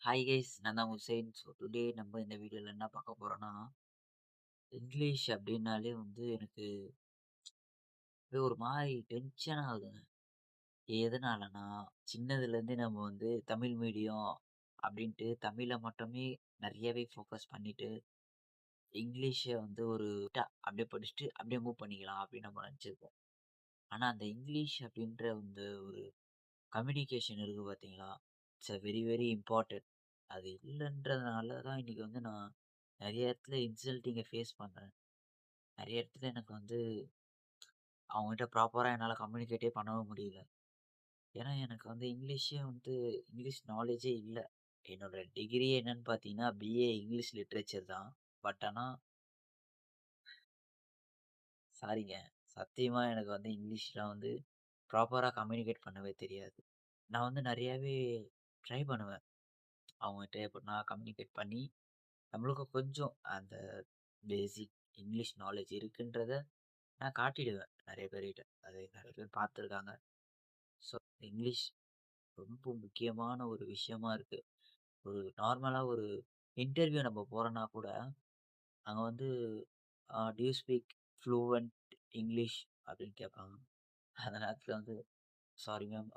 Hi guys, நான் தான் Hussain. So today நம்ம இந்த வீடியோவில் என்ன பார்க்க போகிறோன்னா, இங்கிலீஷ் அப்படின்னாலே எனக்கு அப்படியே ஒரு மாதிரி டென்ஷன் ஆகுதுங்க. எதனாலனா, சின்னதுலேருந்தே நம்ம தமிழ் மீடியம் அப்படின்ட்டு தமிழை மட்டுமே நிறையவே ஃபோக்கஸ் பண்ணிட்டு, இங்கிலீஷை ஒரு அப்படியே படிச்சுட்டு அப்படியே மூவ் பண்ணிக்கலாம் அப்படின்னு நம்ம நினச்சிருப்போம். ஆனால் அந்த இங்கிலீஷ் அப்படின்ற ஒரு கம்யூனிகேஷன் இருக்குது பார்த்தீங்களா, it's a very very important. அது இல்லைன்றதுனால தான் இன்றைக்கி நான் நிறைய இடத்துல இன்சல்ட்டிங்கை ஃபேஸ் பண்ணுறேன். நிறைய இடத்துல எனக்கு அவங்ககிட்ட ப்ராப்பராக என்னால் கம்யூனிகேட்டே பண்ணவும் முடியல. ஏன்னா எனக்கு இங்கிலீஷே இங்கிலீஷ் நாலேஜே இல்லை. என்னோட டிகிரி என்னன்னு பார்த்தீங்கன்னா பிஏ இங்கிலீஷ் லிட்ரேச்சர் தான். பட் ஆனால் சாரிங்க, சத்தியமாக எனக்கு இங்கிலீஷில் ப்ராப்பராக கம்யூனிகேட் பண்ணவே தெரியாது. நான் நிறையாவே ட்ரை பண்ணுவேன். அவங்ககிட்ட எப்படின்னா கம்யூனிகேட் பண்ணி நம்மளுக்கு கொஞ்சம் அந்த பேசிக் இங்கிலீஷ் நாலேஜ் இருக்குன்றத நான் காட்டிடுவேன் நிறைய பேர்கிட்ட. அதை நிறைய பேர் பார்த்துருக்காங்க. ஸோ இங்கிலீஷ் ரொம்ப முக்கியமான ஒரு விஷயமா இருக்கு. ஒரு நார்மலாக ஒரு இன்டர்வியூ நம்ம போகிறோன்னா கூட அங்கே "to you speak fluent English" அப்படின்னு கேட்பாங்க. அந்த நேரத்தில் "sorry ma'am,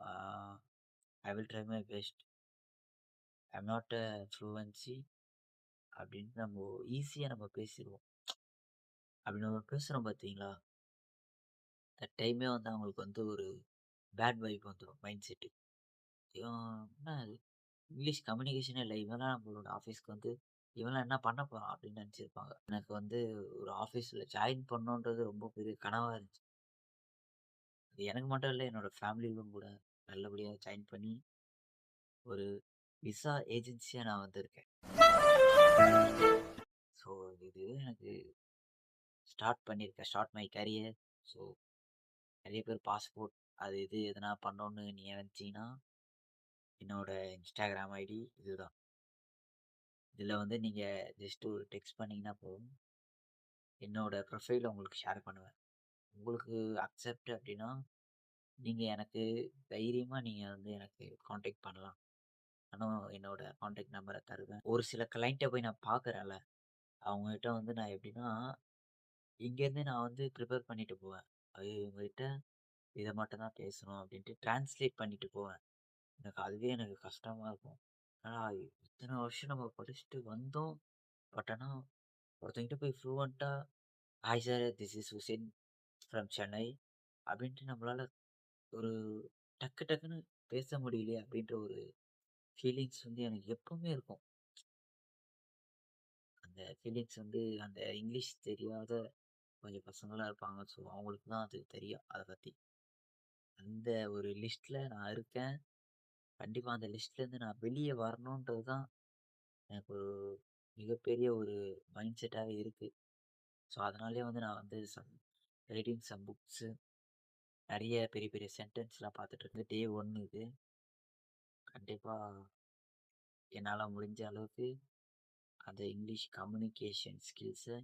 I will try my best, I'm not a fluency" அப்படின்ட்டு நம்ம ஈஸியாக நம்ம பேசிடுவோம். அப்படி நம்ம பேசுகிறோம் பார்த்தீங்களா, அந்த டைமே அவங்களுக்கு ஒரு பேட் வைப் வந்துடும் மைண்ட் செட்டு. என்ன இங்கிலீஷ் கம்யூனிகேஷனே இல்லை, இவன்லாம் நம்மளோட ஆஃபீஸ்க்கு இவன்லாம் என்ன பண்ண போகிறான் அப்படின்னு நினச்சிருப்பாங்க. எனக்கு ஒரு ஆஃபீஸில் ஜாயின் பண்ணணுன்றது ரொம்ப பெரிய கனவாக இருந்துச்சு. அது எனக்கு மட்டும் இல்லை, என்னோட ஃபேமிலியிலும் கூட நல்லபடியாக ஜாயின் பண்ணி ஒரு விசா ஏஜென்சியாக நான் வந்திருக்கேன். ஸோ இது எனக்கு ஸ்டார்ட் மை கரியர். ஸோ நிறைய பேர் பாஸ்போர்ட் அது இது எதனா பண்ணோன்னு நீங்கள் நினச்சிங்கன்னா, என்னோட இன்ஸ்டாகிராம் ஐடி இதுதான். இதில் நீங்கள் ஜஸ்ட் ஒரு டெக்ஸ்ட் பண்ணிங்கன்னா போதும், என்னோட ப்ரொஃபைலை உங்களுக்கு ஷேர் பண்ணுவேன். உங்களுக்கு அக்செப்ட் அப்படின்னா நீங்கள் எனக்கு தைரியமாக நீங்கள் எனக்கு காண்டாக்ட் பண்ணலாம். நானும் என்னோட காண்டாக்ட் நம்பரை தருவேன். ஒரு சில கிளைண்ட்டை போய் நான் பார்க்குறேன்ல, அவங்ககிட்ட நான் எப்படின்னா இங்கேருந்து நான் ப்ரிப்பேர் பண்ணிட்டு போவேன். அது இவங்ககிட்ட இதை மட்டும் தான் பேசணும் அப்படின்ட்டு டிரான்ஸ்லேட் பண்ணிட்டு போவேன். அதுவே எனக்கு கஷ்டமாக இருக்கும். ஆனால் இத்தனை வருஷம் நம்ம படிச்சுட்டு வந்தோம். பட் ஆனால் ஒருத்தங்கிட்ட போய் ஃப்ளூவெண்ட்டாக "hi sir, this is Hussain from Chennai" அப்படின்ட்டு நம்மளால் ஒரு டக்குன்னு பேச முடியலையே அப்படின்ற ஒரு ஃபீலிங்ஸ் எனக்கு எப்பவுமே இருக்கும். அந்த ஃபீலிங்ஸ் அந்த இங்கிலீஷ் தெரியாத கொஞ்சம் பசங்களாம் இருப்பாங்க. ஸோ அவங்களுக்கு தான் அது தெரியும் அதை பற்றி. அந்த ஒரு லிஸ்ட்டில் நான் இருக்கேன். கண்டிப்பாக அந்த லிஸ்ட்லேருந்து நான் வெளியே வரணுன்றது தான் எனக்கு ஒரு மிகப்பெரிய ஒரு மைண்ட் செட்டாகவே இருக்குது. ஸோ அதனாலே நான் ரீடிங் சம் புக்ஸு, நிறைய பெரிய பெரிய சென்டென்ஸ்லாம் பார்த்துட்ருக்கேன். டே 1 இது. கண்டிப்பாக என்னால் முடிஞ்ச அளவுக்கு அந்த இங்கிலீஷ் கம்யூனிகேஷன் ஸ்கில்ஸை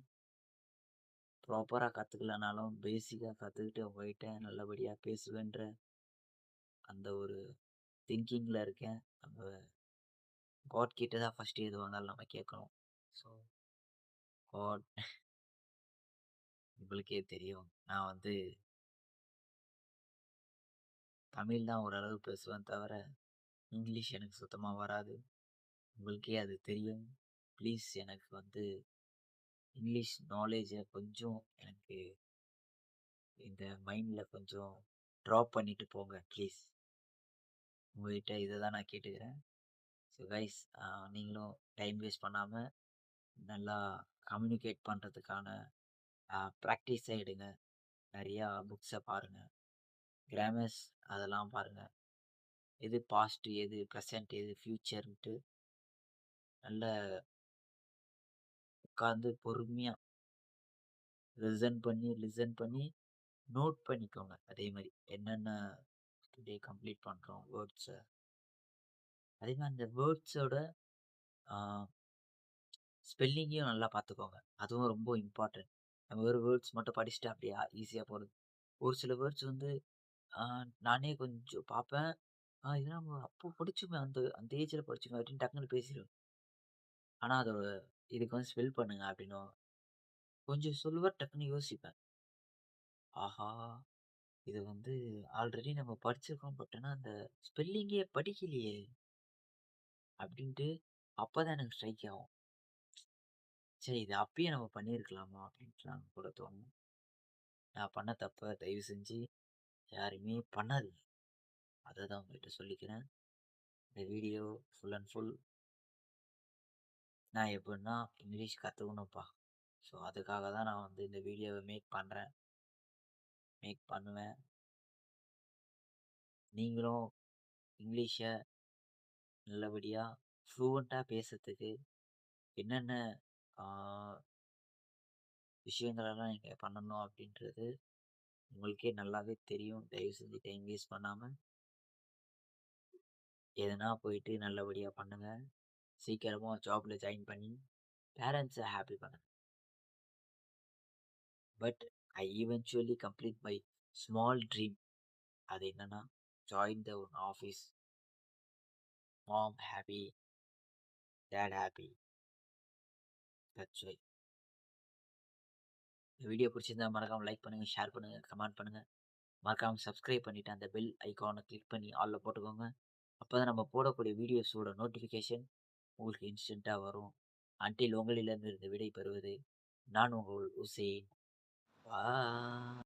ப்ராப்பராக கற்றுக்கலனாலும் பேசிக்காக கற்றுக்கிட்டு உங்கள்கிட்ட நல்லபடியாக பேசுவேன்ற அந்த ஒரு திங்கிங்கில் இருக்கேன். நம்ம காட் கிட்ட தான் ஃபஸ்ட்டு எதுவாக இருந்தாலும் நம்ம கேட்கணும். ஸோ காட், உங்களுக்கே தெரியும், நான் தமிழ் தான் ஓரளவு பேசுவேன் தவிர இங்கிலீஷ் எனக்கு சுத்தமாக வராது. உங்களுக்கே அது தெரியும். ப்ளீஸ் எனக்கு இங்கிலீஷ் நாலேஜை கொஞ்சம் எனக்கு இந்த மைண்டில் கொஞ்சம் ட்ராப் பண்ணிட்டு போங்க ப்ளீஸ். உங்கள்கிட்ட இதை தான் நான் கேட்டுக்கிறேன். ஸோ கைஸ், நீங்களும் டைம் வேஸ்ட் பண்ணாமல் நல்லா கம்யூனிகேட் பண்ணுறதுக்கான ப்ராக்டிஸை எடுங்க. நிறையா புக்ஸை பாருங்கள், கிராமர்ஸ் அதெல்லாம் பாருங்கள். எது பாஸ்ட்டு, எது ப்ரெசண்ட், எது ஃப்யூச்சர்ன்ட்டு நல்ல உட்காந்து பொறுமையாக லிசன் பண்ணி நோட் பண்ணிக்கோங்க. அதே மாதிரி என்னென்ன டுடே கம்ப்ளீட் பண்ணுறோம் வேர்ட்ஸை, அதே மாதிரி அந்த வேர்ட்ஸோட ஸ்பெல்லிங்கையும் நல்லா பார்த்துக்கோங்க. அதுவும் ரொம்ப இம்பார்ட்டன்ட். நம்ம ஒரு வேர்ட்ஸ் மட்டும் படிச்சுட்டு அப்படியே ஈஸியாக போகிறது. ஒரு சில வேர்ட்ஸ் நானே கொஞ்சம் பார்ப்பேன், இதெல்லாம் நம்ம அப்போ படிச்சோமே அந்த அந்த ஏஜ்ல படிச்சோமே அப்படின்னு டக்குன்னு பேசிருவேன். ஆனா அதோட இதுக்கு வந்து ஸ்பெல் பண்ணுங்க அப்படின்னுவாங்க. கொஞ்சம் சொல்லுவேன் டக்குன்னு யோசிப்பேன். ஆஹா! இது வந்து ஆல்ரெடி நம்ம படிச்சிருக்கோம். பட் ஆனா அந்த ஸ்பெல்லிங்கே படிக்கலையே! அப்படின்ட்டு அப்பதான் எனக்கு ஸ்ட்ரைக் ஆகும். ச்சே! இது அப்பயே நம்ம பண்ணியிருக்கலாமா? அப்படின்ட்டுலாம் கூட தோணும். நான் பண்ண தப்ப தயவு செஞ்சு யாருமே பண்ணாதீங்க. அததான் உங்ககிட்ட சொல்லிக்கிறேன். இந்த வீடியோ ஃபுல் அண்ட் ஃபுல் நான் எப்படின்னா இங்கிலீஷ் கத்துக்கணும்ப்பா. ஸோ அதுக்காக தான் நான் வந்து இந்த வீடியோவ மேக் பண்ணுவேன். நீங்களும் இங்கிலீஷ நல்லபடியா ஃப்ளூவன்ட்டா பேசறதுக்கு என்னென்ன ஆ விஷயங்களெல்லாம் நீங்க பண்ணணும் அப்படின்றது உங்களுக்கே நல்லாவே தெரியும். தயவு செஞ்சு டைம் வேஸ்ட் பண்ணாம எதுனா போயிட்டு நல்லபடியா பண்ணுங்க. சீக்கிரமா ஜாப்ல ஜாயின் பண்ணி பேரண்ட்ஸ ஹாப்பி பண்ணுங்க. But I eventually complete my small dream. அது என்னன்னா, join the one office. Mom happy, dad happy. That's why. இந்த வீடியோ பிடிச்சிருந்தா மறக்காம லைக் பண்ணுங்க, ஷேர் பண்ணுங்க, கமெண்ட் பண்ணுங்க. மறக்காம சப்ஸ்கிரைப் பண்ணிட்டு அந்த பெல் ஐகான கிளிக் பண்ணி ஆல்ல போட்டுக்கோங்க. அப்பதான் நம்ம போடக்கூடிய வீடியோஸோட நோட்டிஃபிகேஷன் உங்களுக்கு இன்ஸ்டன்ட்டா வரும். அன்டில் உங்களிடமிருந்து விடை பெறுவது நான் உங்கள் உசேன். பாய்.